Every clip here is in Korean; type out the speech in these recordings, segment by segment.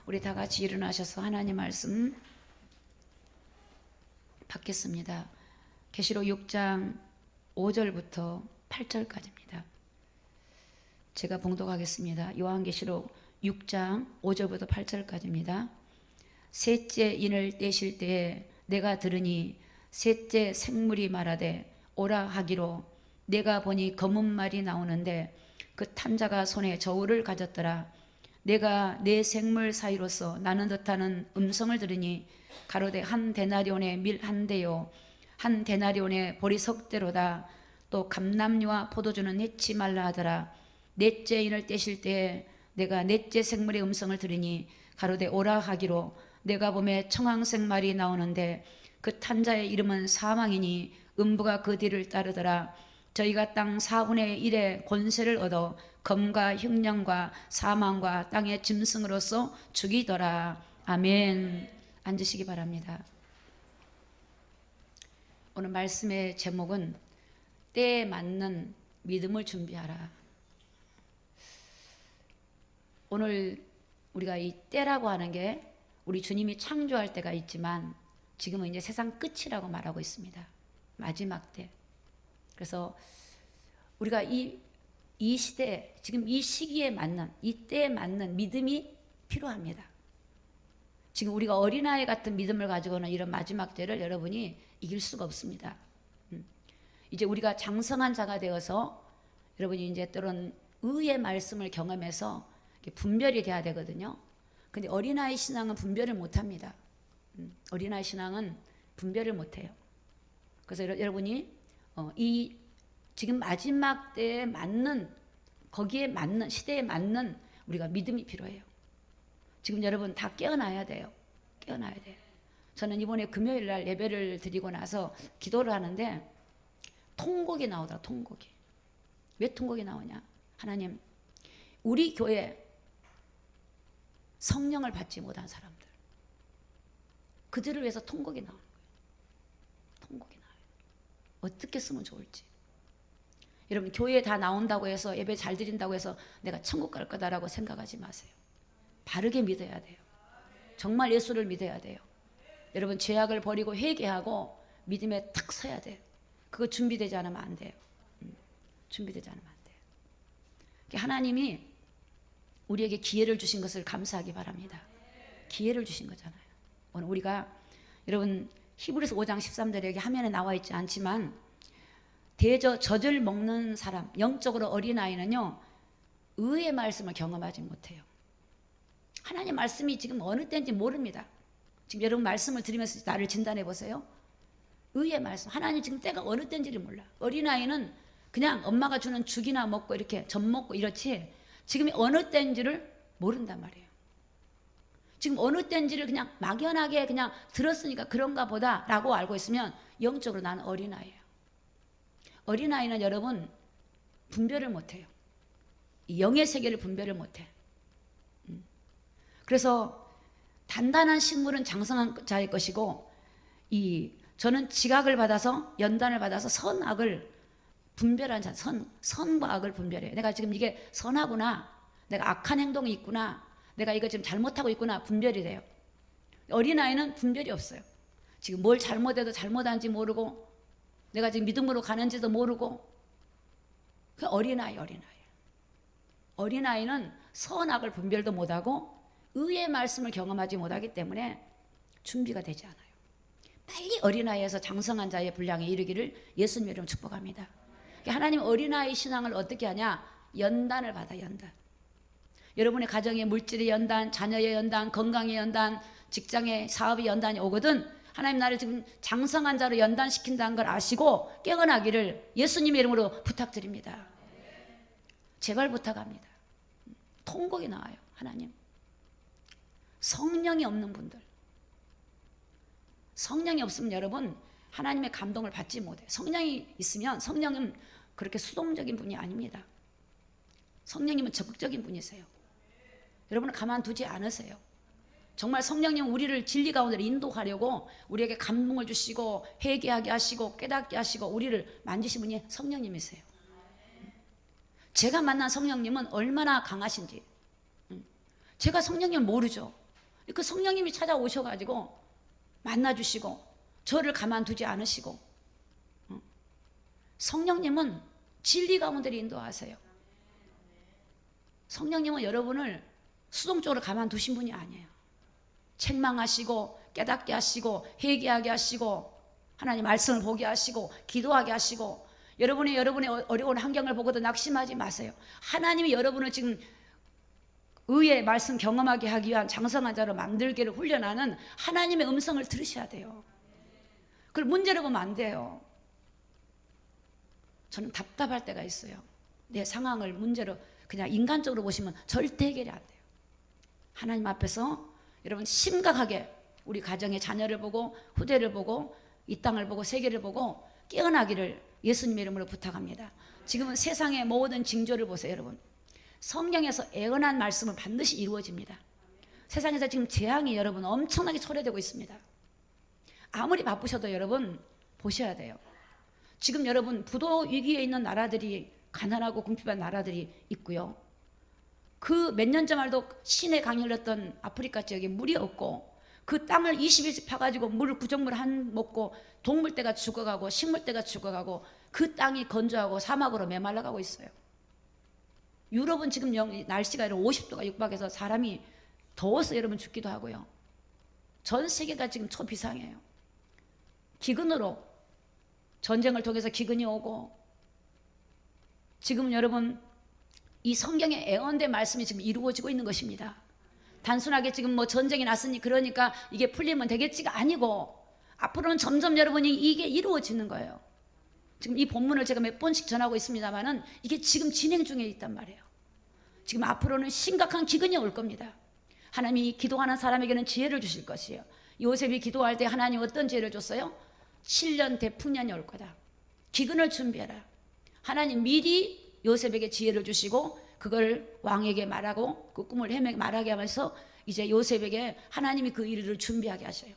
우리 다 같이 일어나셔서 하나님 말씀 받겠습니다. 계시록 6장 5절부터 8절까지입니다. 제가 봉독하겠습니다. 요한계시록 6장 5절부터 8절까지입니다. 셋째 인을 떼실 때에 내가 들으니 셋째 생물이 말하되 오라 하기로, 내가 보니 검은 말이 나오는데 그 탄자가 손에 저울을 가졌더라. 내가 네 생물 사이로서 나는 듯하는 음성을 들으니 가로되 한 데나리온의 밀 한 대요 한 데나리온의 보리 석대로다. 또 감람류와 포도주는 내지 말라 하더라. 넷째 인을 떼실 때에 내가 넷째 생물의 음성을 들으니 가로되 오라 하기로, 내가 보매 청황색 말이 나오는데 그 탄자의 이름은 사망이니 음부가 그 뒤를 따르더라. 저희가 땅 4분의 1의 권세를 얻어 검과 흉년과 사망과 땅의 짐승으로서 죽이더라. 아멘. 앉으시기 바랍니다. 오늘 말씀의 제목은 때에 맞는 믿음을 준비하라. 오늘 우리가 이 때라고 하는 게 우리 주님이 창조할 때가 있지만 지금은 이제 세상 끝이라고 말하고 있습니다. 마지막 때. 그래서 우리가 이 시대에, 지금 이 시기에 맞는, 이 때에 맞는 믿음이 필요합니다. 지금 우리가 어린아이 같은 믿음을 가지고는 이런 마지막 때를 여러분이 이길 수가 없습니다. 이제 우리가 장성한 자가 되어서 여러분이 이제 때론 의의 말씀을 경험해서 분별이 돼야 되거든요. 근데 어린아이 신앙은 분별을 못합니다. 어린아이 신앙은 분별을 못해요. 그래서 여러분이 이 지금 마지막 때에 맞는, 거기에 맞는, 시대에 맞는 우리가 믿음이 필요해요. 지금 여러분 다 깨어나야 돼요. 깨어나야 돼요. 저는 이번에 금요일 날 예배를 드리고 나서 기도를 하는데 통곡이 나오더라. 통곡이. 왜 통곡이 나오냐? 하나님, 우리 교회 성령을 받지 못한 사람들, 그들을 위해서 통곡이 나오는 거예요. 통곡이 나와요. 어떻게 쓰면 좋을지. 여러분, 교회에 다 나온다고 해서, 예배 잘 드린다고 해서 내가 천국 갈 거다라고 생각하지 마세요. 바르게 믿어야 돼요. 정말 예수를 믿어야 돼요. 여러분, 죄악을 버리고 회개하고 믿음에 탁 서야 돼요. 그거 준비되지 않으면 안 돼요. 준비되지 않으면 안 돼요. 하나님이 우리에게 기회를 주신 것을 감사하기 바랍니다. 기회를 주신 거잖아요. 오늘 우리가, 여러분, 히브리서 5장 13절에 여기 화면에 나와 있지 않지만 젖을 먹는 사람, 영적으로 어린아이는요, 의의 말씀을 경험하지 못해요. 하나님 말씀이 지금 어느 때인지 모릅니다. 지금 여러분 말씀을 들으면서 나를 진단해 보세요. 의의 말씀, 하나님 지금 때가 어느 때인지를 몰라. 어린아이는 그냥 엄마가 주는 죽이나 먹고 이렇게 젖 먹고 이렇지 지금이 어느 때인지를 모른단 말이에요. 지금 어느 때인지를 그냥 막연하게 그냥 들었으니까 그런가 보다 라고 알고 있으면 영적으로 나는 어린아이예요. 어린아이는 여러분 분별을 못해요. 영의 세계를 분별을 못해. 그래서 단단한 식물은 장성한 자의 것이고, 저는 지각을 받아서, 연단을 받아서 선악을 분별한 자, 선과 악을 분별해요. 내가 지금 이게 선하구나, 내가 악한 행동이 있구나, 내가 이거 지금 잘못하고 있구나, 분별이 돼요. 어린아이는 분별이 없어요. 지금 뭘 잘못해도 잘못한지 모르고, 내가 지금 믿음으로 가는지도 모르고, 그 어린아이예요. 어린아이는 선악을 분별도 못하고 의의 말씀을 경험하지 못하기 때문에 준비가 되지 않아요. 빨리 어린아이에서 장성한 자의 분량에 이르기를 예수님 이름으로 축복합니다. 하나님 어린아이 신앙을 어떻게 하냐? 연단을 받아, 연단. 여러분의 가정의 물질의 연단, 자녀의 연단, 건강의 연단, 직장의 사업의 연단이 오거든 하나님 나를 지금 장성한 자로 연단시킨다는 걸 아시고 깨어나기를 예수님의 이름으로 부탁드립니다. 제발 부탁합니다. 통곡이 나와요. 하나님, 성령이 없는 분들, 성령이 없으면 여러분 하나님의 감동을 받지 못해요. 성령이 있으면, 성령은 그렇게 수동적인 분이 아닙니다. 성령님은 적극적인 분이세요. 여러분을 가만두지 않으세요. 정말 성령님은 우리를 진리 가운데 인도하려고 우리에게 감동을 주시고 회개하게 하시고 깨닫게 하시고 우리를 만지신 분이 성령님이세요. 제가 만난 성령님은 얼마나 강하신지, 제가 성령님을 모르죠. 그 성령님이 찾아오셔가지고 만나주시고 저를 가만두지 않으시고, 성령님은 진리 가운데 인도하세요. 성령님은 여러분을 수동적으로 가만두신 분이 아니에요. 책망하시고 깨닫게 하시고 회개하게 하시고 하나님 말씀을 보게 하시고 기도하게 하시고, 여러분의 어려운 환경을 보고도 낙심하지 마세요. 하나님이 여러분을 지금 의의 말씀 경험하게 하기 위한 장성한 자로 만들기를 훈련하는 하나님의 음성을 들으셔야 돼요. 그걸 문제로 보면 안 돼요. 저는 답답할 때가 있어요. 내 상황을 문제로 그냥 인간적으로 보시면 절대 해결이 안 돼요. 하나님 앞에서 여러분 심각하게 우리 가정의 자녀를 보고 후대를 보고 이 땅을 보고 세계를 보고 깨어나기를 예수님의 이름으로 부탁합니다. 지금은 세상의 모든 징조를 보세요. 여러분, 성경에서 애언한 말씀은 반드시 이루어집니다. 세상에서 지금 재앙이 여러분 엄청나게 초래되고 있습니다. 아무리 바쁘셔도 여러분 보셔야 돼요. 지금 여러분 부도 위기에 있는 나라들이, 가난하고 궁핍한 나라들이 있고요. 그 몇 년 전만 해도 신의 강이 흘렀던 아프리카 지역에 물이 없고 그 땅을 20일씩 파가지고 물 구정물 한 먹고 동물떼가 죽어가고 식물떼가 죽어가고 그 땅이 건조하고 사막으로 메말라가고 있어요. 유럽은 지금 날씨가 50도가 육박해서 사람이 더워서 여러분 죽기도 하고요. 전 세계가 지금 초비상이에요. 기근으로, 전쟁을 통해서 기근이 오고, 지금 여러분 이 성경의 애언된 말씀이 지금 이루어지고 있는 것입니다. 단순하게 지금 뭐 전쟁이 났으니 그러니까 이게 풀리면 되겠지가 아니고, 앞으로는 점점 여러분이 이게 이루어지는 거예요. 지금 이 본문을 제가 몇 번씩 전하고 있습니다만은 이게 지금 진행 중에 있단 말이에요. 지금 앞으로는 심각한 기근이 올 겁니다. 하나님이 기도하는 사람에게는 지혜를 주실 것이에요. 요셉이 기도할 때 하나님 어떤 지혜를 줬어요? 7년 대풍년이 올 거다. 기근을 준비해라. 하나님 미리 요셉에게 지혜를 주시고 그걸 왕에게 말하고 그 꿈을 말하게 하면서 이제 요셉에게 하나님이 그 일을 준비하게 하셔요.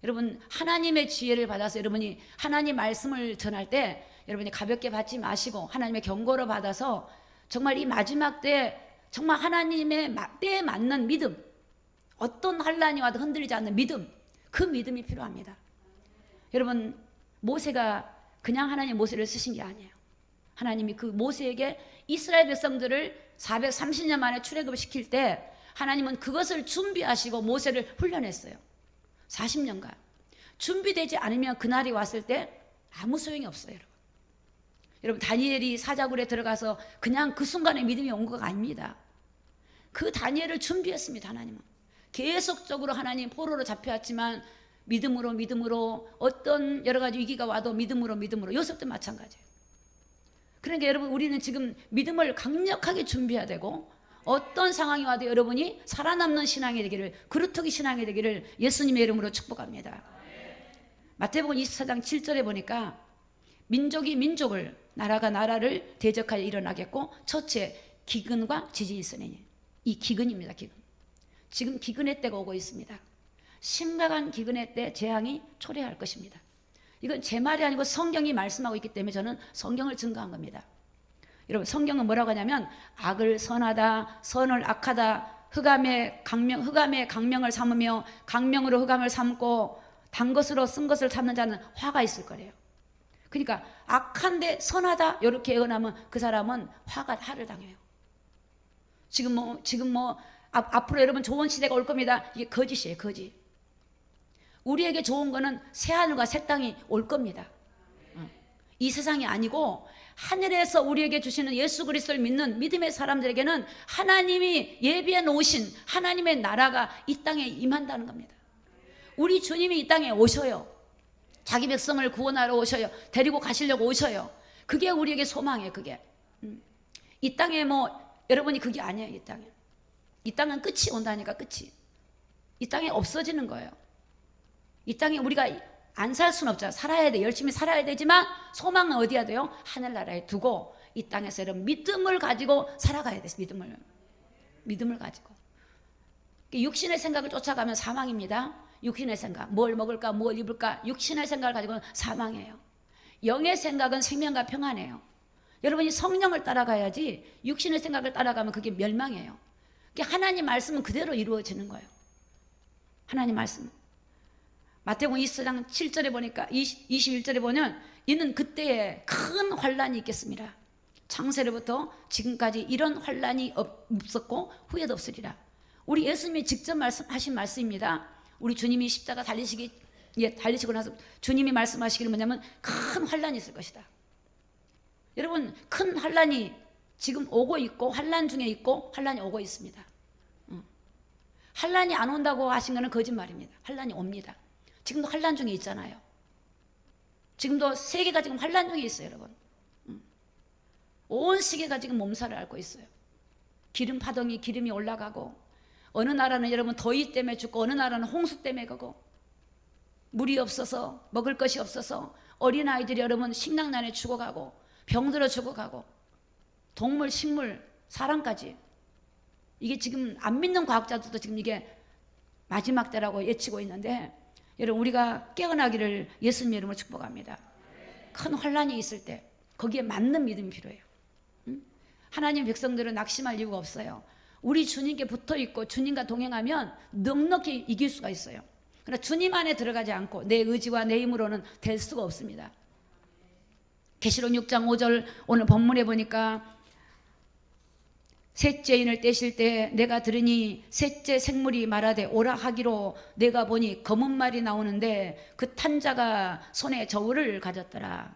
여러분, 하나님의 지혜를 받아서 여러분이 하나님 말씀을 전할 때 여러분이 가볍게 받지 마시고 하나님의 경고를 받아서 정말 이 마지막 때 정말 하나님의 때에 맞는 믿음, 어떤 환난이 와도 흔들리지 않는 믿음, 그 믿음이 필요합니다. 여러분, 모세가 그냥 하나님 모세를 쓰신 게 아니에요. 하나님이 그 모세에게 이스라엘 백성들을 430년 만에 출애굽을 시킬 때 하나님은 그것을 준비하시고 모세를 훈련했어요. 40년간 준비되지 않으면 그날이 왔을 때 아무 소용이 없어요. 여러분, 다니엘이 사자굴에 들어가서 그냥 그 순간에 믿음이 온 거가 아닙니다. 그 다니엘을 준비했습니다. 하나님은 계속적으로 하나님 포로로 잡혀왔지만 믿음으로 어떤 여러 가지 위기가 와도 믿음으로 요셉도 마찬가지예요. 그러니까 여러분, 우리는 지금 믿음을 강력하게 준비해야 되고 어떤 상황이 와도 여러분이 살아남는 신앙이 되기를, 그루터기 신앙이 되기를 예수님의 이름으로 축복합니다. 마태복음 24장 7절에 보니까 민족이 민족을, 나라가 나라를 대적하여 일어나겠고 첫째 기근과 지진이 있으니, 이 기근입니다. 기근. 지금 기근의 때가 오고 있습니다. 심각한 기근의 때 재앙이 초래할 것입니다. 이건 제 말이 아니고 성경이 말씀하고 있기 때문에 저는 성경을 증거한 겁니다. 여러분, 성경은 뭐라고 하냐면 악을 선하다, 선을 악하다, 흑암의 강명을 삼으며 강명으로 흑암을 삼고 단 것으로 쓴 것을 참는 자는 화가 있을 거래요. 그러니까 악한데 선하다 이렇게 예언하면 그 사람은 화를 당해요. 지금 뭐 앞으로 여러분 좋은 시대가 올 겁니다. 이게 거짓이에요. 거짓. 우리에게 좋은 거는 새하늘과 새 땅이 올 겁니다. 이 세상이 아니고 하늘에서 우리에게 주시는 예수 그리스도를 믿는 믿음의 사람들에게는 하나님이 예비해 놓으신 하나님의 나라가 이 땅에 임한다는 겁니다. 우리 주님이 이 땅에 오셔요. 자기 백성을 구원하러 오셔요. 데리고 가시려고 오셔요. 그게 우리에게 소망이에요. 그게 이 땅에 여러분이 그게 아니에요. 이 땅은 끝이 온다니까. 끝이 이 땅에 없어지는 거예요. 이 땅에 우리가 안 살 수는 없잖아. 살아야 돼. 열심히 살아야 되지만 소망은 어디야 돼요? 하늘나라에 두고 이 땅에서 여러분 믿음을 가지고 살아가야 돼. 믿음을 가지고. 육신의 생각을 쫓아가면 사망입니다. 육신의 생각, 뭘 먹을까, 뭘 입을까, 육신의 생각을 가지고는 사망이에요. 영의 생각은 생명과 평안이에요. 여러분이 성령을 따라가야지 육신의 생각을 따라가면 그게 멸망이에요. 하나님 말씀은 그대로 이루어지는 거예요. 하나님 말씀. 마태복음 24장 7절에 보니까 21절에 보면 이는 그때에 큰 환란이 있겠습니다. 창세로부터 지금까지 이런 환란이 없었고 후에도 없으리라. 우리 예수님이 직접 말씀하신 말씀입니다. 우리 주님이 십자가 달리시고 나서 주님이 말씀하시기를 뭐냐면 큰 환란이 있을 것이다. 여러분, 큰 환란이 지금 오고 있고 환란 중에 있고 환란이 오고 있습니다. 환란이 안 온다고 하신 것은 거짓말입니다. 환란이 옵니다. 지금도 환란 중에 있잖아요. 지금도 세계가 지금 환란 중에 있어요, 여러분. 온 세계가 지금 몸살을 앓고 있어요. 기름 파동이 기름이 올라가고, 어느 나라는 여러분 더위 때문에 죽고, 어느 나라는 홍수 때문에 가고, 물이 없어서, 먹을 것이 없어서 어린아이들이 여러분 식량난에 죽어가고, 병들어 죽어가고, 동물, 식물, 사람까지. 이게 지금 안 믿는 과학자들도 지금 이게 마지막 때라고 예치고 있는데, 여러분 우리가 깨어나기를 예수님 이름으로 축복합니다. 큰 환란이 있을 때 거기에 맞는 믿음이 필요해요. 하나님 백성들은 낙심할 이유가 없어요. 우리 주님께 붙어있고 주님과 동행하면 넉넉히 이길 수가 있어요. 그러나 주님 안에 들어가지 않고 내 의지와 내 힘으로는 될 수가 없습니다. 계시록 6장 5절 오늘 본문에 보니까 셋째 인을 떼실 때 내가 들으니 셋째 생물이 말하되 오라 하기로 내가 보니 검은 말이 나오는데 그 탄 자가 손에 저울을 가졌더라.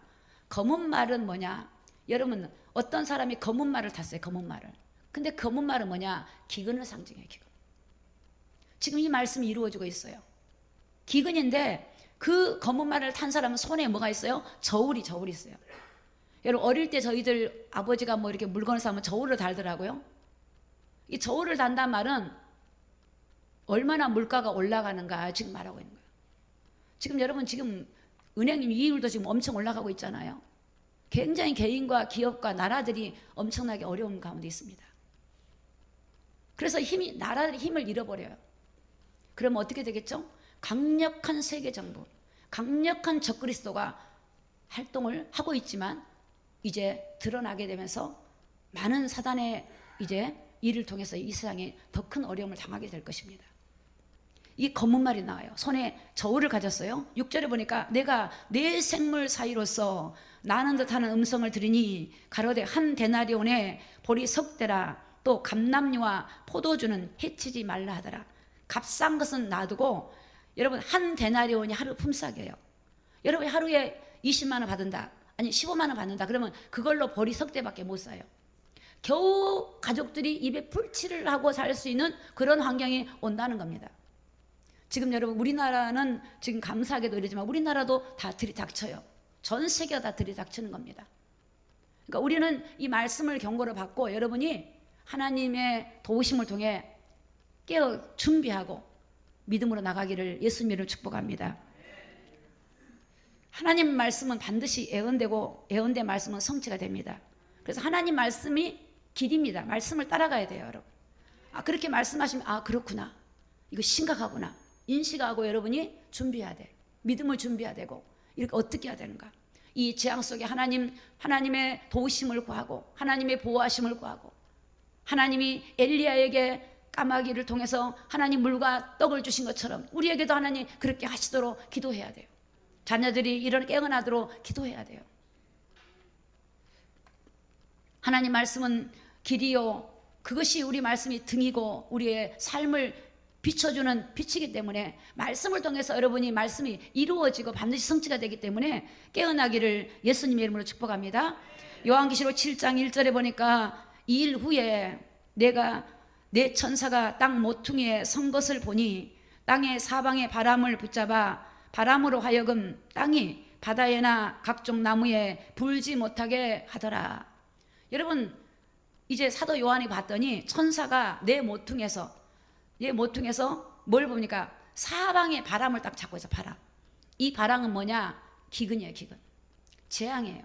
검은 말은 뭐냐? 여러분 어떤 사람이 검은 말을 탔어요. 검은 말을. 근데 검은 말은 뭐냐? 기근을 상징해요. 기근. 지금 이 말씀이 이루어지고 있어요. 기근인데 그 검은 말을 탄 사람은 손에 뭐가 있어요? 저울이 있어요. 여러분 어릴 때 저희들 아버지가 뭐 이렇게 물건을 사면 저울을 달더라고요. 이 저울을 단단 말은 얼마나 물가가 올라가는가 지금 말하고 있는 거예요. 지금 여러분 지금 은행 이율도 지금 엄청 올라가고 있잖아요. 굉장히 개인과 기업과 나라들이 엄청나게 어려운 가운데 있습니다. 그래서 나라들이 힘을 잃어버려요. 그러면 어떻게 되겠죠? 강력한 세계정부, 강력한 적그리스도가 활동을 하고 있지만 이제 드러나게 되면서 많은 사단의 이제 이를 통해서 이 세상에 더 큰 어려움을 당하게 될 것입니다. 이 검은 말이 나와요. 손에 저울을 가졌어요. 6절에 보니까 내가 네 생물 사이로서 나는 듯하는 음성을 들으니 가로되 한 데나리온에 보리 석대라 또 감람류와 포도주는 해치지 말라 하더라. 값싼 것은 놔두고 여러분 한 데나리온이 하루 품삯이에요. 여러분 하루에 20만 원 받는다. 아니 15만 원 받는다. 그러면 그걸로 보리 석대밖에 못 사요. 겨우 가족들이 입에 풀칠을 하고 살 수 있는 그런 환경이 온다는 겁니다. 지금 여러분 우리나라는 지금 감사하게도 이러지만 우리나라도 다 들이닥쳐요. 전 세계가 다 들이닥치는 겁니다. 그러니까 우리는 이 말씀을 경고를 받고 여러분이 하나님의 도우심을 통해 깨어 준비하고 믿음으로 나가기를 예수님으로 축복합니다. 하나님 말씀은 반드시 예언되고 예언된 말씀은 성취가 됩니다. 그래서 하나님 말씀이 길입니다. 말씀을 따라가야 돼요, 여러분. 그렇게 말씀하시면 그렇구나. 이거 심각하구나. 인식하고 여러분이 준비해야 돼. 믿음을 준비해야 되고 이렇게 어떻게 해야 되는가. 이 재앙 속에 하나님의 도우심을 구하고 하나님의 보호하심을 구하고 하나님이 엘리야에게 까마귀를 통해서 하나님 물과 떡을 주신 것처럼 우리에게도 하나님 그렇게 하시도록 기도해야 돼요. 자녀들이 이런 깨어나도록 기도해야 돼요. 하나님 말씀은 길이요 그것이 우리 말씀이 등이고 우리의 삶을 비춰주는 빛이기 때문에 말씀을 통해서 여러분이 말씀이 이루어지고 반드시 성취가 되기 때문에 깨어나기를 예수님의 이름으로 축복합니다. 요한계시록 7장 1절에 보니까 2일 후에 내가 내 천사가 땅 모퉁이에 선 것을 보니 땅의 사방의 바람을 붙잡아 바람으로 하여금 땅이 바다에나 각종 나무에 불지 못하게 하더라. 여러분 이제 사도 요한이 봤더니 천사가 내 모퉁에서 뭘 봅니까? 사방의 바람을 딱 잡고 있어. 바람. 이 바람은 뭐냐? 기근이에요. 기근. 재앙이에요.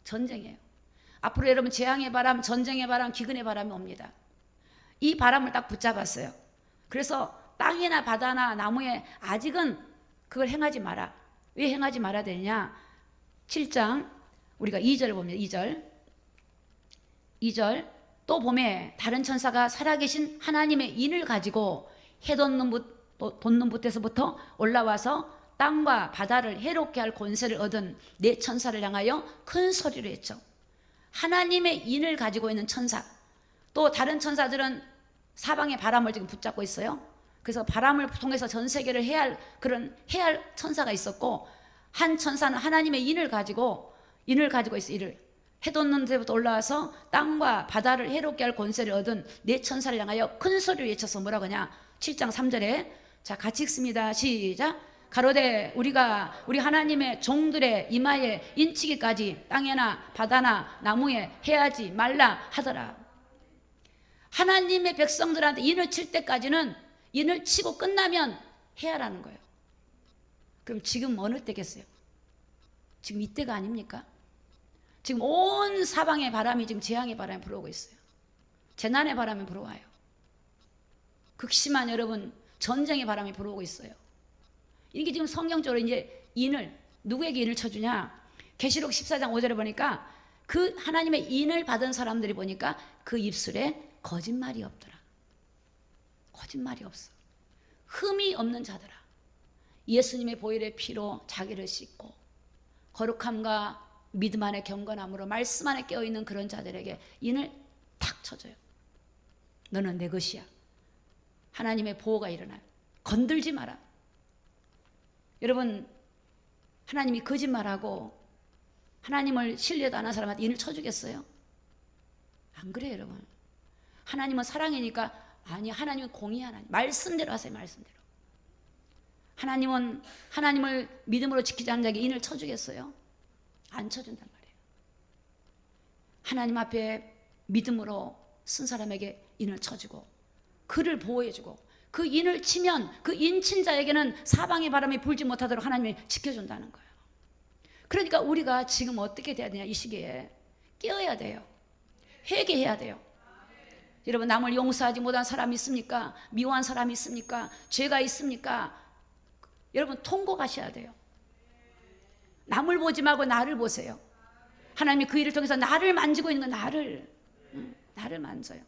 전쟁이에요. 앞으로 여러분 재앙의 바람, 전쟁의 바람, 기근의 바람이 옵니다. 이 바람을 딱 붙잡았어요. 그래서 땅이나 바다나 나무에 아직은 그걸 행하지 마라. 왜 행하지 말아야 되느냐? 7장 우리가 2절 봅니다. 2절 또 봄에 다른 천사가 살아계신 하나님의 인을 가지고 해 돋는 붓에서부터 올라와서 땅과 바다를 해롭게 할 권세를 얻은 네 천사를 향하여 큰 소리로 했죠. 하나님의 인을 가지고 있는 천사, 또 다른 천사들은 사방의 바람을 지금 붙잡고 있어요. 그래서 바람을 통해서 전 세계를 해할 천사가 있었고, 한 천사는 하나님의 인을 가지고 있어. 인을 해 돋는 데부터 올라와서 땅과 바다를 해롭게 할 권세를 얻은 네 천사를 향하여 큰 소리로 외쳐서 뭐라고 하냐. 7장 3절에 자 같이 읽습니다. 시작. 가로되 우리 하나님의 종들의 이마에 인치기까지 땅에나 바다나 나무에 해하지 말라 하더라. 하나님의 백성들한테 인을 칠 때까지는, 인을 치고 끝나면 해야라는 거예요. 그럼 지금 어느 때겠어요? 지금 이때가 아닙니까? 지금 온 사방의 바람이 지금 재앙의 바람이 불어오고 있어요. 재난의 바람이 불어와요. 극심한 여러분 전쟁의 바람이 불어오고 있어요. 이게 지금 성경적으로 이제 인을, 누구에게 인을 쳐주냐? 계시록 14장 5절에 보니까 그 하나님의 인을 받은 사람들이 보니까 그 입술에 거짓말이 없더라. 거짓말이 없어. 흠이 없는 자더라. 예수님의 보혈의 피로 자기를 씻고 거룩함과 믿음 안에 경건함으로 말씀 안에 깨어있는 그런 자들에게 인을 탁 쳐줘요. 너는 내 것이야. 하나님의 보호가 일어나요. 건들지 마라. 여러분, 하나님이 거짓말하고 하나님을 신뢰도 안 한 사람한테 인을 쳐주겠어요? 안 그래요, 여러분. 하나님은 사랑이니까, 아니, 하나님은 공의 하나님. 말씀대로 하세요, 말씀대로. 하나님은 하나님을 믿음으로 지키지 않는 자에게 인을 쳐주겠어요? 안 쳐준단 말이에요. 하나님 앞에 믿음으로 쓴 사람에게 인을 쳐주고 그를 보호해주고, 그 인을 치면 그 인친 자에게는 사방의 바람이 불지 못하도록 하나님이 지켜준다는 거예요. 그러니까 우리가 지금 어떻게 돼야 되냐, 이 시기에 깨어야 돼요. 회개해야 돼요. 여러분, 남을 용서하지 못한 사람이 있습니까? 미워한 사람이 있습니까? 죄가 있습니까? 여러분, 통곡하셔야 돼요. 남을 보지 말고 나를 보세요. 하나님이 그 일을 통해서 나를 만지고 있는 건 나를 만져요.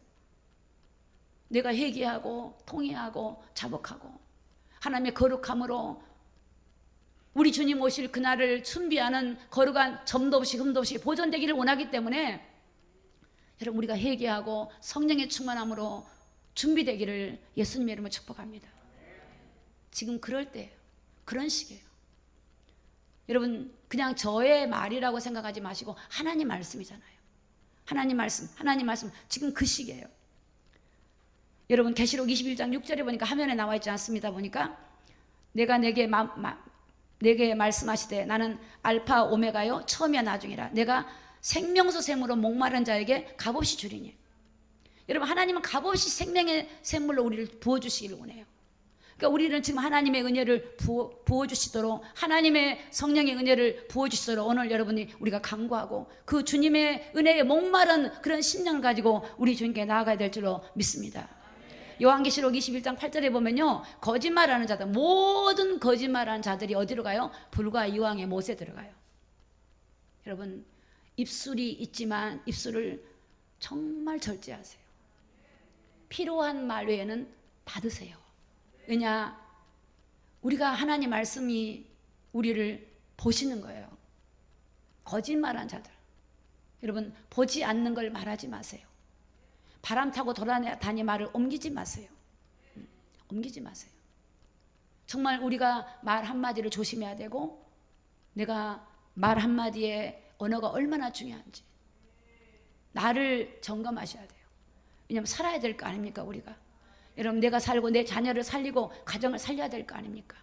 내가 회개하고 통회하고 자복하고 하나님의 거룩함으로 우리 주님 오실 그날을 준비하는 거룩한 점도 없이 흠도 없이 보존되기를 원하기 때문에 여러분, 우리가 회개하고 성령의 충만함으로 준비되기를 예수님의 이름으로 축복합니다. 지금 그럴 때예요. 그런 시기예요. 여러분, 그냥 저의 말이라고 생각하지 마시고 하나님 말씀이잖아요. 하나님 말씀 지금 그 시기예요. 여러분, 계시록 21장 6절에 보니까 화면에 나와 있지 않습니다. 보니까 내가 내게 말씀하시되 나는 알파 오메가요 처음이야 나중이라 내가 생명수 샘으로 목마른 자에게 값없이 주리니. 여러분, 하나님은 값없이 생명의 샘물로 우리를 부어주시기를 원해요. 그러니까 우리는 지금 하나님의 은혜를 부어주시도록, 하나님의 성령의 은혜를 부어주시도록 오늘 여러분이 우리가 간구하고 그 주님의 은혜에 목마른 그런 심령을 가지고 우리 주님께 나아가야 될 줄로 믿습니다. 요한계시록 21장 8절에 보면요, 거짓말하는 자들, 모든 거짓말하는 자들이 어디로 가요? 불과 이왕의 못에 들어가요. 여러분, 입술이 있지만 입술을 정말 절제하세요. 필요한 말 외에는 받으세요. 왜냐? 우리가 하나님 말씀이 우리를 보시는 거예요. 거짓말한 자들, 여러분, 보지 않는 걸 말하지 마세요. 바람 타고 돌아다니 말을 옮기지 마세요. 옮기지 마세요. 정말 우리가 말 한마디를 조심해야 되고, 내가 말 한마디에 언어가 얼마나 중요한지 나를 점검하셔야 돼요. 왜냐하면 살아야 될 거 아닙니까, 우리가. 여러분, 내가 살고 내 자녀를 살리고 가정을 살려야 될 거 아닙니까?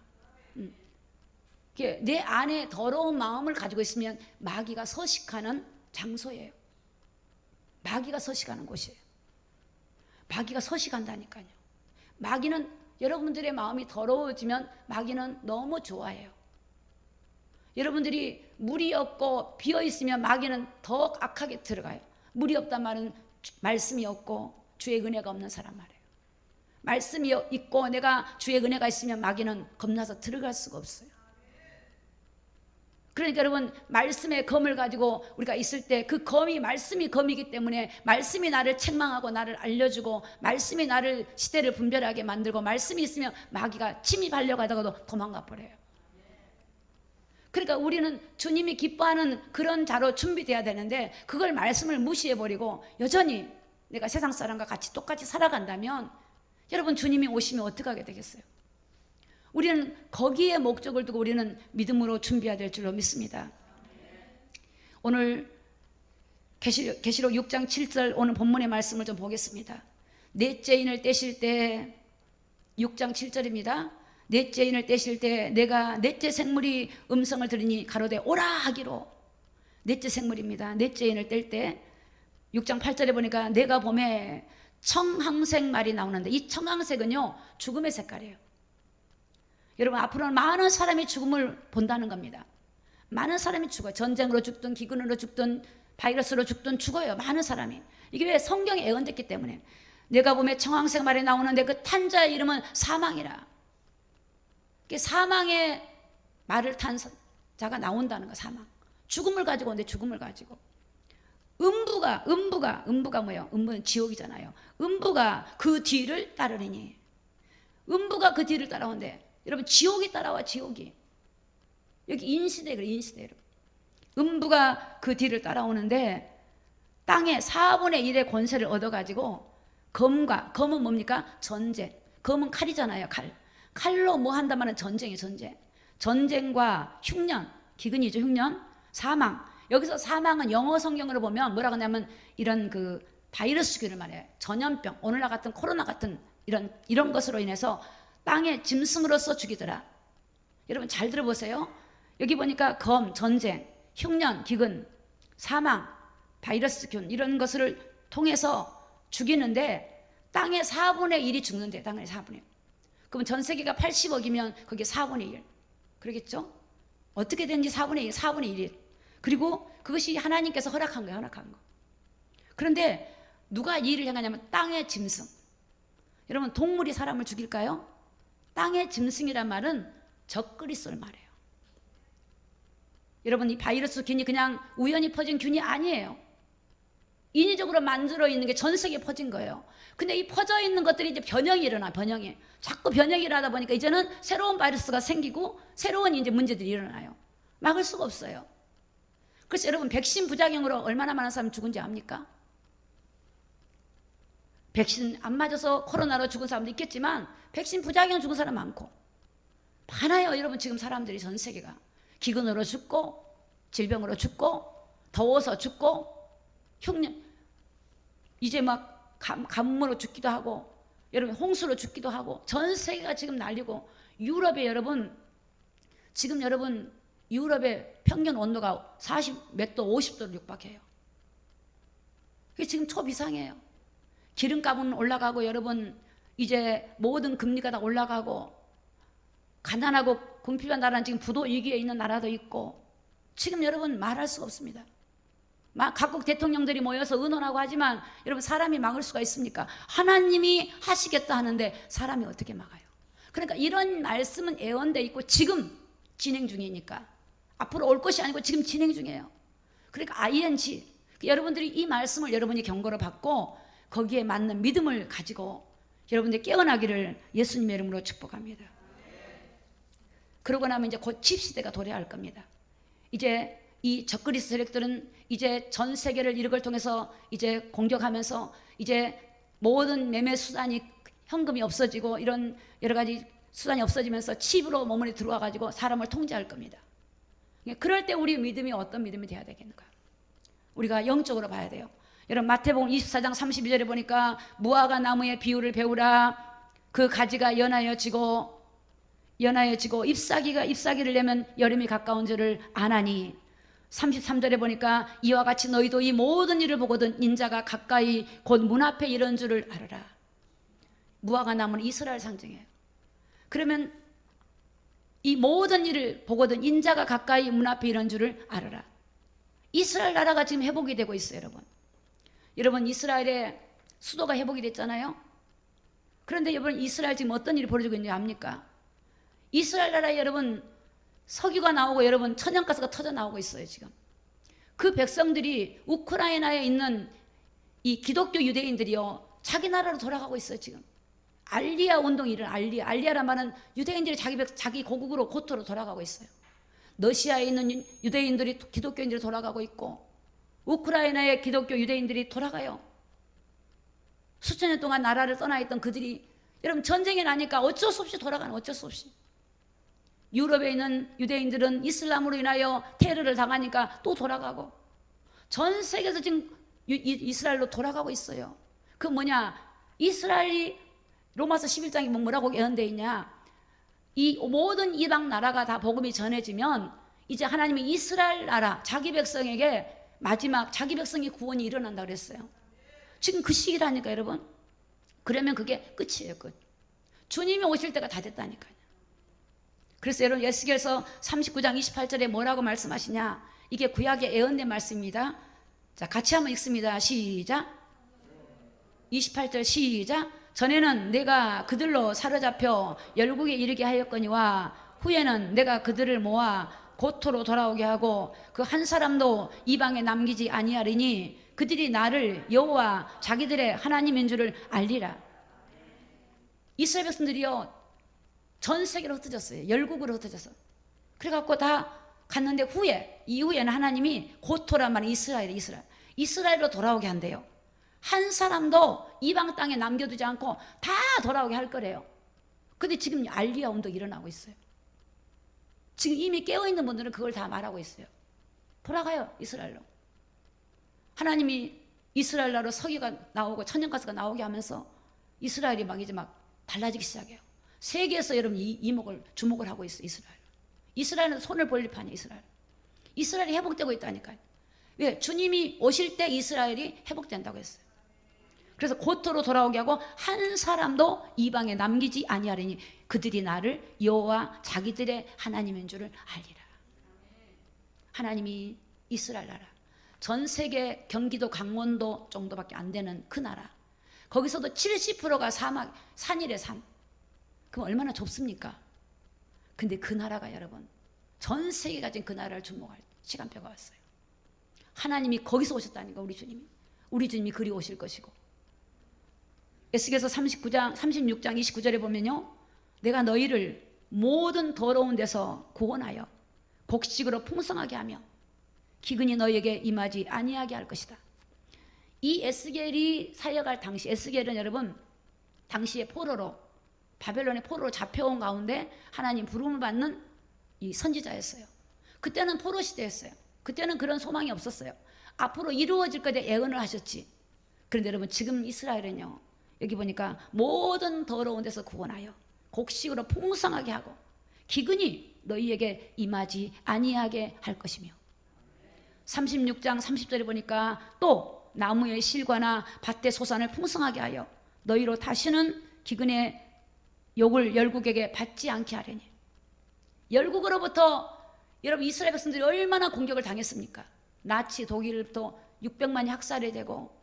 내 안에 더러운 마음을 가지고 있으면 마귀가 서식하는 장소예요. 마귀가 서식하는 곳이에요. 마귀가 서식한다니까요. 마귀는, 여러분들의 마음이 더러워지면 마귀는 너무 좋아해요. 여러분들이 물이 없고 비어 있으면 마귀는 더 악하게 들어가요. 물이 없단 말은 말씀이 없고 주의 은혜가 없는 사람 말이에요. 말씀이 있고 내가 주의 은혜가 있으면 마귀는 겁나서 들어갈 수가 없어요. 그러니까 여러분, 말씀의 검을 가지고 우리가 있을 때 그 검이 말씀이 검이기 때문에 말씀이 나를 책망하고 나를 알려주고 말씀이 나를 시대를 분별하게 만들고 말씀이 있으면 마귀가 침입하려고 하다가도 도망가 버려요. 그러니까 우리는 주님이 기뻐하는 그런 자로 준비돼야 되는데 그걸 말씀을 무시해버리고 여전히 내가 세상 사람과 같이 똑같이 살아간다면 여러분, 주님이 오시면 어떻게 하게 되겠어요? 우리는 거기에 목적을 두고 우리는 믿음으로 준비해야 될 줄로 믿습니다. 오늘 계시록 6장 7절 오늘 본문의 말씀을 좀 보겠습니다. 넷째 인을 떼실 때 6장 7절입니다. 넷째 인을 떼실 때 내가 넷째 생물이 음성을 들으니 가로되 오라 하기로. 넷째 생물입니다. 넷째 인을 뗄 때 6장 8절에 보니까 내가 봄에 청황색 말이 나오는데 이 청황색은요 죽음의 색깔이에요. 여러분, 앞으로는 많은 사람이 죽음을 본다는 겁니다. 많은 사람이 죽어요. 전쟁으로 죽든 기근으로 죽든 바이러스로 죽든 죽어요. 많은 사람이. 이게 왜? 성경에 예언됐기 때문에. 내가 보면 청황색 말이 나오는데 그 탄 자의 이름은 사망이라. 사망의 말을 탄 자가 나온다는 거. 사망. 죽음을 가지고 오는데 죽음을 가지고. 음부가 뭐예요? 음부는 지옥이잖아요. 음부가 그 뒤를 따르리니. 음부가 그 뒤를 따라오는데 여러분, 지옥이 따라와. 지옥이 여기 인시대, 그래. 인시대. 음부가 그 뒤를 따라오는데 땅에 4분의 1의 권세를 얻어가지고 검은 뭡니까? 전쟁. 검은 칼이잖아요. 칼로 뭐 한다면 전쟁이에요. 전쟁과 흉년, 기근이죠. 흉년, 사망. 여기서 사망은 영어 성경으로 보면 뭐라고 하냐면 이런 그 바이러스균을 말해요. 전염병, 오늘날 같은 코로나 같은 이런 것으로 인해서 땅에 짐승으로서 죽이더라. 여러분 잘 들어보세요. 여기 보니까 검, 전쟁, 흉년, 기근, 사망, 바이러스균 이런 것을 통해서 죽이는데 땅의 4분의 1이 죽는데, 땅의 4분의 1. 그럼 전 세계가 80억이면 거기에 4분의 1. 그러겠죠? 어떻게 되는지 4분의 1, 4분의 1이. 그리고 그것이 하나님께서 허락한 거예요. 허락한 거. 그런데 누가 이 일을 행하냐면 땅의 짐승. 여러분, 동물이 사람을 죽일까요? 땅의 짐승이란 말은 적그리스도를 말해요. 여러분, 이 바이러스 균이 그냥 우연히 퍼진 균이 아니에요. 인위적으로 만들어 있는 게 전 세계에 퍼진 거예요. 근데 이 퍼져 있는 것들이 이제 변형이 일어나. 변형이 자꾸 변형이 일어나다 보니까 이제는 새로운 바이러스가 생기고 새로운 이제 문제들이 일어나요. 막을 수가 없어요. 그래서 여러분, 백신 부작용으로 얼마나 많은 사람이 죽은지 압니까? 백신 안 맞아서 코로나로 죽은 사람도 있겠지만 백신 부작용 죽은 사람 많고 많아요. 여러분, 지금 사람들이 전 세계가 기근으로 죽고 질병으로 죽고 더워서 죽고 흉년, 이제 막 가뭄으로 죽기도 하고 여러분 홍수로 죽기도 하고 전 세계가 지금 난리고 유럽에 여러분 지금 여러분 유럽의 평균 온도가 40 몇 도 50도를 육박해요. 그게 지금 초비상이에요. 기름값은 올라가고 여러분 이제 모든 금리가 다 올라가고 가난하고 궁핍한 나라는 지금 부도 위기에 있는 나라도 있고 지금 여러분 말할 수가 없습니다. 각국 대통령들이 모여서 의논하고 하지만 여러분 사람이 막을 수가 있습니까? 하나님이 하시겠다 하는데 사람이 어떻게 막아요? 그러니까 이런 말씀은 예언돼 있고 지금 진행 중이니까 앞으로 올 것이 아니고 지금 진행 중이에요. 그러니까 ING 여러분들이 이 말씀을 여러분이 경고로 받고 거기에 맞는 믿음을 가지고 여러분들이 깨어나기를 예수님의 이름으로 축복합니다. 그러고 나면 이제 곧 칩시대가 도래할 겁니다. 이제 이 적그리스도 세력들은 이제 전 세계를 이걸 통해서 이제 공격하면서 이제 모든 매매 수단이 현금이 없어지고 이런 여러 가지 수단이 없어지면서 칩으로 몸에 들어와 가지고 사람을 통제할 겁니다. 그럴 때 우리 믿음이 어떤 믿음이 돼야 되겠는가? 우리가 영적으로 봐야 돼요. 여러분 마태복음 24장 32절에 보니까 무화과 나무의 비유를 배우라. 그 가지가 연하여지고 잎사귀를 내면 여름이 가까운 줄을 아나니 33절에 보니까 이와 같이 너희도 이 모든 일을 보거든 인자가 가까이 곧 문 앞에 이런 줄을 알아라. 무화과 나무는 이스라엘 상징이에요. 그러면 이 모든 일을 보거든 인자가 가까이 문 앞에 이런 줄을 알아라. 이스라엘 나라가 지금 회복이 되고 있어요. 여러분 이스라엘의 수도가 회복이 됐잖아요. 그런데 여러분 이스라엘 지금 어떤 일이 벌어지고 있는지 압니까? 이스라엘 나라에 여러분 석유가 나오고 여러분 천연가스가 터져 나오고 있어요. 지금 그 백성들이 우크라이나에 있는 이 기독교 유대인들이요 자기 나라로 돌아가고 있어요. 지금 알리아 운동이 일어나. 알리아란 말은 유대인들이 자기 고국으로 고토로 돌아가고 있어요. 러시아에 있는 유대인들이 기독교인들이 돌아가고 있고 우크라이나의 기독교 유대인들이 돌아가요. 수천 년 동안 나라를 떠나 있던 그들이 여러분 전쟁이 나니까 어쩔 수 없이 돌아가는, 어쩔 수 없이. 유럽에 있는 유대인들은 이슬람으로 인하여 테러를 당하니까 또 돌아가고 전 세계에서 지금 이스라엘로 돌아가고 있어요. 그 뭐냐, 이스라엘이 로마서 11장에 뭐라고 예언되어 있냐, 이 모든 이방 나라가 다 복음이 전해지면 이제 하나님이 이스라엘 나라 자기 백성에게 마지막 자기 백성의 구원이 일어난다 그랬어요. 지금 그 시기라니까 여러분. 그러면 그게 끝이에요. 끝. 주님이 오실 때가 다 됐다니까요. 그래서 여러분 에스겔서 39장 28절에 뭐라고 말씀하시냐, 이게 구약의 예언된 말씀입니다. 자, 같이 한번 읽습니다. 시작. 28절 시작. 전에는 내가 그들로 사로잡혀 열국에 이르게 하였거니와 후에는 내가 그들을 모아 고토로 돌아오게 하고 그 한 사람도 이방에 남기지 아니하리니 그들이 나를 여호와 자기들의 하나님인 줄을 알리라. 이스라엘 백성들이요 전 세계로 흩어졌어요. 열국으로 흩어져서. 그래갖고 다 갔는데 이후에는 하나님이 고토란 말은 이스라엘로 돌아오게 한대요. 한 사람도 이방 땅에 남겨두지 않고 다 돌아오게 할 거래요. 근데 지금 알리아 운동이 일어나고 있어요. 지금 이미 깨어있는 분들은 그걸 다 말하고 있어요. 돌아가요, 이스라엘로. 하나님이 이스라엘 나라로 석유가 나오고 천연가스가 나오게 하면서 이스라엘이 이제 달라지기 시작해요. 세계에서 여러분 주목을 하고 있어요. 이스라엘은 손을 벌릴 판이에요. 이스라엘이 회복되고 있다니까요. 왜? 주님이 오실 때 이스라엘이 회복된다고 했어요. 그래서 고토로 돌아오게 하고 한 사람도 이방에 남기지 아니하리니 그들이 나를 여호와 자기들의 하나님인 줄을 알리라. 하나님이 이스라엘 나라, 전 세계 경기도 강원도 정도밖에 안 되는 그 나라, 거기서도 70%가 산이래, 산. 그럼 얼마나 좁습니까? 근데 그 나라가 여러분 전 세계가 지금 그 나라를 주목할 시간표가 왔어요. 하나님이 거기서 오셨다니까. 우리 주님이 그리 오실 것이고. 에스겔서 36장 29절에 보면요, 내가 너희를 모든 더러운 데서 구원하여 곡식으로 풍성하게 하며 기근이 너희에게 임하지 아니하게 할 것이다. 이 에스겔이 사역할 당시, 에스겔은 여러분 당시에 바벨론의 포로로 잡혀온 가운데 하나님 부름을 받는 이 선지자였어요. 그때는 포로 시대였어요. 그때는 그런 소망이 없었어요. 앞으로 이루어질 것에 예언을 하셨지. 그런데 여러분 지금 이스라엘은요, 여기 보니까 모든 더러운 데서 구원하여 곡식으로 풍성하게 하고 기근이 너희에게 임하지 아니하게 할 것이며, 36장 30절에 보니까 또 나무의 실과나 밭의 소산을 풍성하게 하여 너희로 다시는 기근의 욕을 열국에게 받지 않게 하려니. 열국으로부터 여러분 이스라엘 백성들이 얼마나 공격을 당했습니까? 나치 독일부터 600만이 학살이 되고,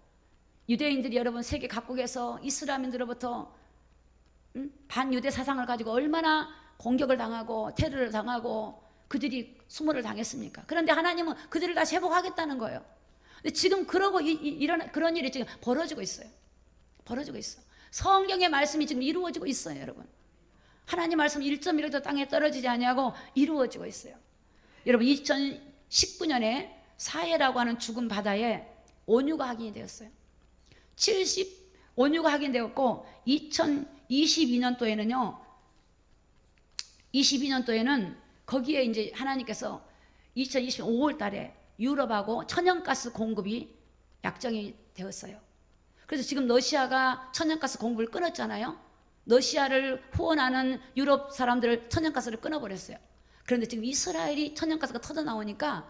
유대인들이 여러분 세계 각국에서 이슬람인들로부터 반유대 사상을 가지고 얼마나 공격을 당하고 테러를 당하고 그들이 수모를 당했습니까? 그런데 하나님은 그들을 다시 회복하겠다는 거예요. 근데 지금 그런 일이 지금 벌어지고 있어요. 성경의 말씀이 지금 이루어지고 있어요, 여러분. 하나님 말씀 1.1도 땅에 떨어지지 아니하고 이루어지고 있어요. 여러분 2019년에 사해라고 하는 죽은 바다에 온유가 확인이 되었어요. 온유가 확인되었고 2022년도에는 거기에 이제 하나님께서 2020년 5월 달에 유럽하고 천연가스 공급이 약정이 되었어요. 그래서 지금 러시아가 천연가스 공급을 끊었잖아요. 러시아를 후원하는 유럽 사람들을 천연가스를 끊어버렸어요. 그런데 지금 이스라엘이 천연가스가 터져 나오니까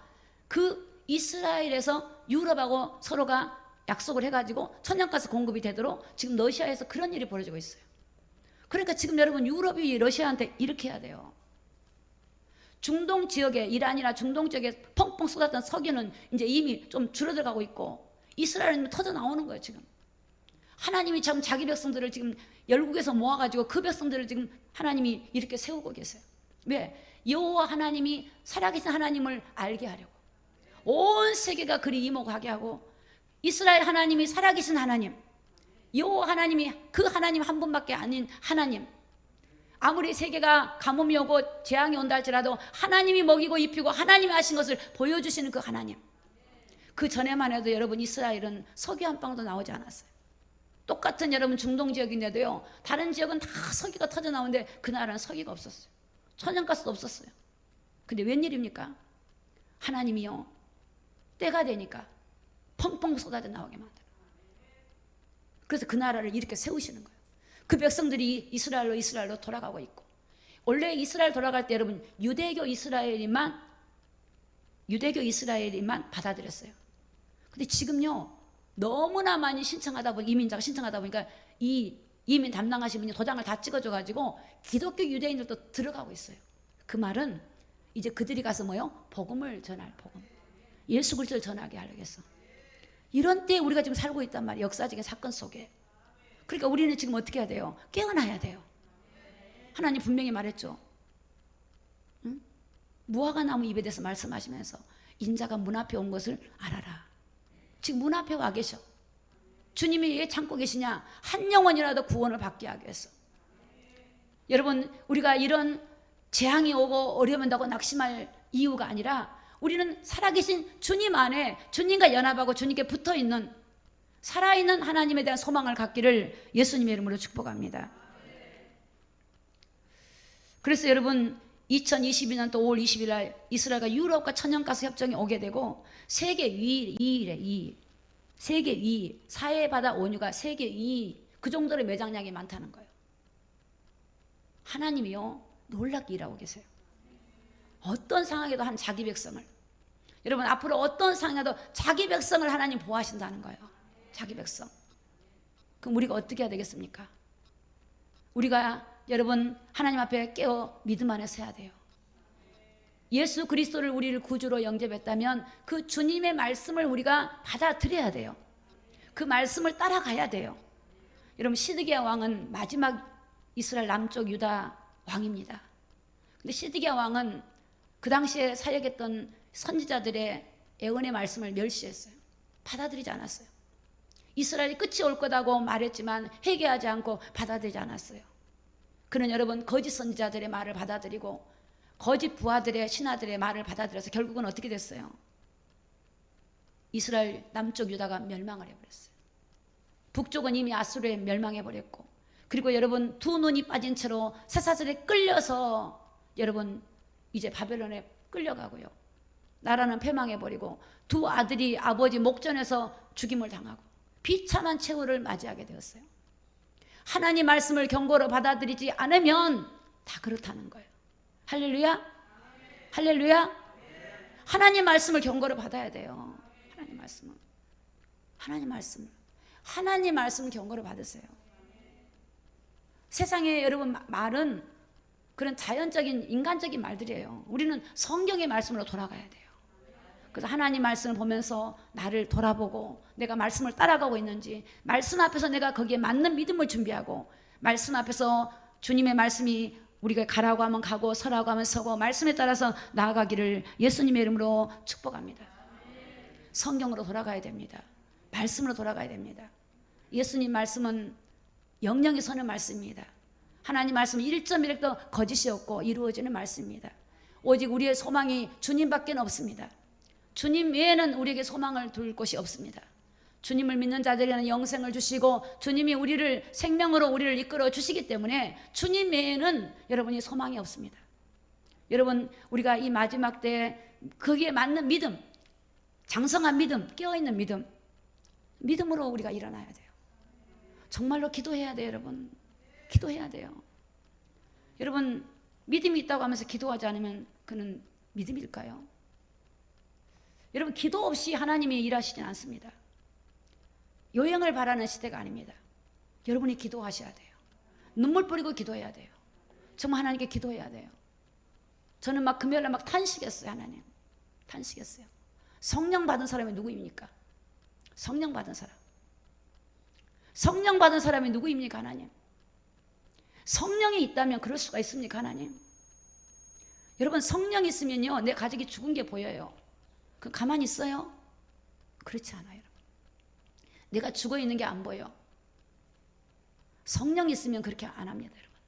그 이스라엘에서 유럽하고 서로가 약속을 해가지고 천연가스 공급이 되도록 지금 러시아에서 그런 일이 벌어지고 있어요. 그러니까 지금 여러분 유럽이 러시아한테 이렇게 해야 돼요. 중동 지역에, 이란이나 중동 지역에 펑펑 쏟았던 석유는 이제 이미 좀 줄어들어가고 있고 이스라엘은 터져 나오는 거예요. 지금 하나님이 참 자기 백성들을 지금 열국에서 모아가지고 그 백성들을 지금 하나님이 이렇게 세우고 계세요. 왜? 여호와 하나님이 살아계신 하나님을 알게 하려고. 온 세계가 그리 이목하게 하고, 이스라엘 하나님이 살아계신 하나님, 여호와 하나님이 그 하나님 한 분밖에 아닌 하나님, 아무리 세계가 가뭄이 오고 재앙이 온다 할지라도 하나님이 먹이고 입히고 하나님이 하신 것을 보여주시는 그 하나님. 그 전에만 해도 여러분 이스라엘은 석유 한 방도 나오지 않았어요. 똑같은 여러분 중동 지역인데도요, 다른 지역은 다 석유가 터져 나오는데 그 나라는 석유가 없었어요. 천연가스도 없었어요. 근데 웬일입니까? 하나님이요, 때가 되니까 펑펑 쏟아져 나오게 만들어요. 그래서 그 나라를 이렇게 세우시는 거예요. 그 백성들이 이스라엘로 돌아가고 있고, 원래 이스라엘 돌아갈 때 여러분 유대교 이스라엘이만 받아들였어요. 근데 지금요, 너무나 많이 이민자가 신청하다 보니까 이 이민 담당하신 분이 도장을 다 찍어줘가지고 기독교 유대인들도 들어가고 있어요. 그 말은 이제 그들이 가서 복음을 전할, 복음, 예수 그리스도를 전하게 하려고. 이런 때에 우리가 지금 살고 있단 말이에요. 역사적인 사건 속에. 그러니까 우리는 지금 어떻게 해야 돼요? 깨어나야 돼요. 하나님 분명히 말했죠. 응? 무화과 나무 잎에 대해서 말씀하시면서 인자가 문 앞에 온 것을 알아라. 지금 문 앞에 와 계셔. 주님이 왜 참고 계시냐? 한 영혼이라도 구원을 받게 하기 위해서. 여러분, 우리가 이런 재앙이 오고 어려운다고 낙심할 이유가 아니라, 우리는 살아계신 주님 안에 주님과 연합하고 주님께 붙어있는 살아있는 하나님에 대한 소망을 갖기를 예수님의 이름으로 축복합니다. 그래서 여러분 2022년 또 5월 20일 날 이스라엘과 유럽과 천연가스 협정이 오게 되고, 세계 2위, 세계 2위, 사해바다 원유가 세계 2위, 그 정도로 매장량이 많다는 거예요. 하나님이요, 놀랍게 일하고 계세요. 어떤 상황에도 한 자기 백성을, 여러분 앞으로 어떤 상황에도 자기 백성을 하나님 보호하신다는 거예요. 자기 백성. 그럼 우리가 어떻게 해야 되겠습니까? 우리가 여러분 하나님 앞에 깨어 믿음 안에 서야 돼요. 예수 그리스도를 우리를 구주로 영접했다면 그 주님의 말씀을 우리가 받아들여야 돼요. 그 말씀을 따라가야 돼요. 여러분 시드기야 왕은 마지막 이스라엘 남쪽 유다 왕입니다. 근데 시드기야 왕은 그 당시에 사역했던 선지자들의 애언의 말씀을 멸시했어요. 받아들이지 않았어요. 이스라엘이 끝이 올 거다고 말했지만 회개하지 않고 받아들이지 않았어요. 그는 여러분 거짓 선지자들의 말을 받아들이고 거짓 부하들의 신하들의 말을 받아들여서 결국은 어떻게 됐어요? 이스라엘 남쪽 유다가 멸망을 해버렸어요. 북쪽은 이미 아수르에 멸망해버렸고, 그리고 여러분 두 눈이 빠진 채로 쇠사슬에 끌려서 여러분 이제 바벨론에 끌려가고요. 나라는 패망해버리고 두 아들이 아버지 목전에서 죽임을 당하고 비참한 최후를 맞이하게 되었어요. 하나님 말씀을 경고로 받아들이지 않으면 다 그렇다는 거예요. 할렐루야? 할렐루야? 하나님 말씀을 경고로 받아야 돼요. 하나님 말씀을 경고로 받으세요. 세상에 여러분 말은 그런 자연적인 인간적인 말들이에요. 우리는 성경의 말씀으로 돌아가야 돼요. 그래서 하나님 말씀을 보면서 나를 돌아보고 내가 말씀을 따라가고 있는지, 말씀 앞에서 내가 거기에 맞는 믿음을 준비하고, 말씀 앞에서 주님의 말씀이 우리가 가라고 하면 가고 서라고 하면 서고 말씀에 따라서 나아가기를 예수님의 이름으로 축복합니다. 성경으로 돌아가야 됩니다. 말씀으로 돌아가야 됩니다. 예수님 말씀은 영영이 서는 말씀입니다. 하나님 말씀은 1.1획도 거짓이 없고 이루어지는 말씀입니다. 오직 우리의 소망이 주님밖에 없습니다. 주님 외에는 우리에게 소망을 둘 곳이 없습니다. 주님을 믿는 자들에게는 영생을 주시고 주님이 우리를 생명으로 우리를 이끌어 주시기 때문에 주님 외에는 여러분이 소망이 없습니다. 여러분 우리가 이 마지막 때 거기에 맞는 믿음, 장성한 믿음, 깨어있는 믿음, 믿음으로 우리가 일어나야 돼요. 정말로 기도해야 돼요. 여러분 기도해야 돼요. 여러분 믿음이 있다고 하면서 기도하지 않으면 그는 믿음일까요? 여러분 기도 없이 하나님이 일하시진 않습니다. 요행을 바라는 시대가 아닙니다. 여러분이 기도하셔야 돼요. 눈물 뿌리고 기도해야 돼요. 정말 하나님께 기도해야 돼요. 저는 막 금요일날 막 탄식했어요. 하나님 탄식했어요. 성령 받은 사람이 누구입니까? 성령 받은 사람. 성령 받은 사람이 누구입니까? 하나님. 성령이 있다면 그럴 수가 있습니까? 하나님. 여러분 성령 있으면요 내 가족이 죽은 게 보여요. 그 가만히 있어요? 그렇지 않아요. 여러분. 내가 죽어 있는 게 안 보여. 성령이 있으면 그렇게 안 합니다. 여러분,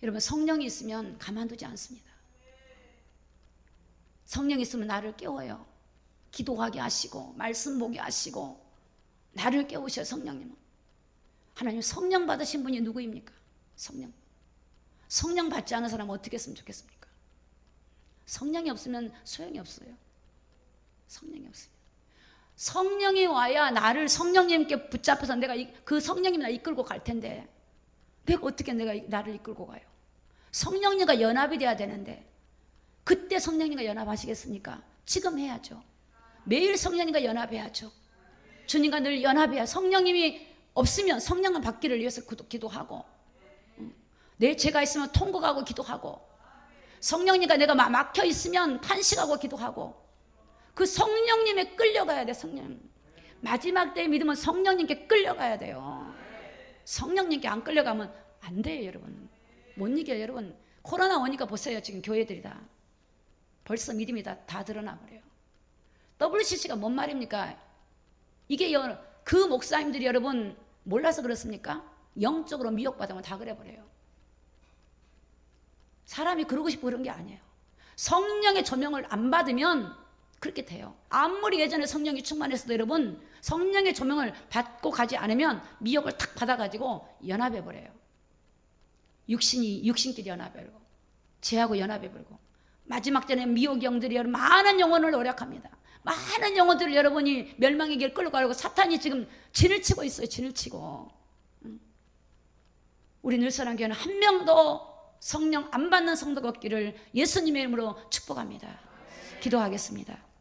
여러분 성령이 있으면 가만두지 않습니다. 성령이 있으면 나를 깨워요. 기도하게 하시고 말씀 보게 하시고 나를 깨우셔요. 성령님은. 하나님 성령 받으신 분이 누구입니까? 성령 받지 않은 사람은 어떻게 했으면 좋겠습니까? 성령이 없으면 소용이 없어요. 성령이 없으면. 성령이 와야 나를 성령님께 붙잡혀서 내가 그 성령님이 나 이끌고 갈 텐데 내가 어떻게 나를 이끌고 가요? 성령님과 연합이 돼야 되는데 그때 성령님과 연합하시겠습니까? 지금 해야죠. 매일 성령님과 연합해야죠. 주님과 늘 연합해야. 성령님이 없으면 성령을 받기를 위해서 기도하고 내 죄가 있으면 통곡하고 기도하고 성령님과 내가 막혀 있으면 탄식하고 기도하고 그 성령님에 끌려가야 돼. 성령 마지막 때의 믿음은 성령님께 끌려가야 돼요. 성령님께 안 끌려가면 안 돼요. 여러분 못 이겨요. 여러분 코로나 오니까 보세요. 지금 교회들이 다 벌써 믿음이 다 드러나 버려요. WCC가 뭔 말입니까? 이게 그 목사님들이 여러분 몰라서 그렇습니까? 영적으로 미혹받으면 다 그래 버려요. 사람이 그러고 싶고 그런 게 아니에요. 성령의 조명을 안 받으면 그렇게 돼요. 아무리 예전에 성령이 충만했어도 여러분 성령의 조명을 받고 가지 않으면 미혹을 탁 받아가지고 연합해버려요. 육신끼리 연합해버리고 죄하고 연합해버리고 마지막 전에 미혹의 영들이 많은 영혼을 노력합니다. 많은 영혼들을 여러분이 멸망의 길 끌고 가려고 사탄이 지금 진을 치고 있어요. 진을 치고. 우리 늘사랑교회는 한 명도 성령 안 받는 성도가 없기를 예수님의 이름으로 축복합니다. 기도하겠습니다.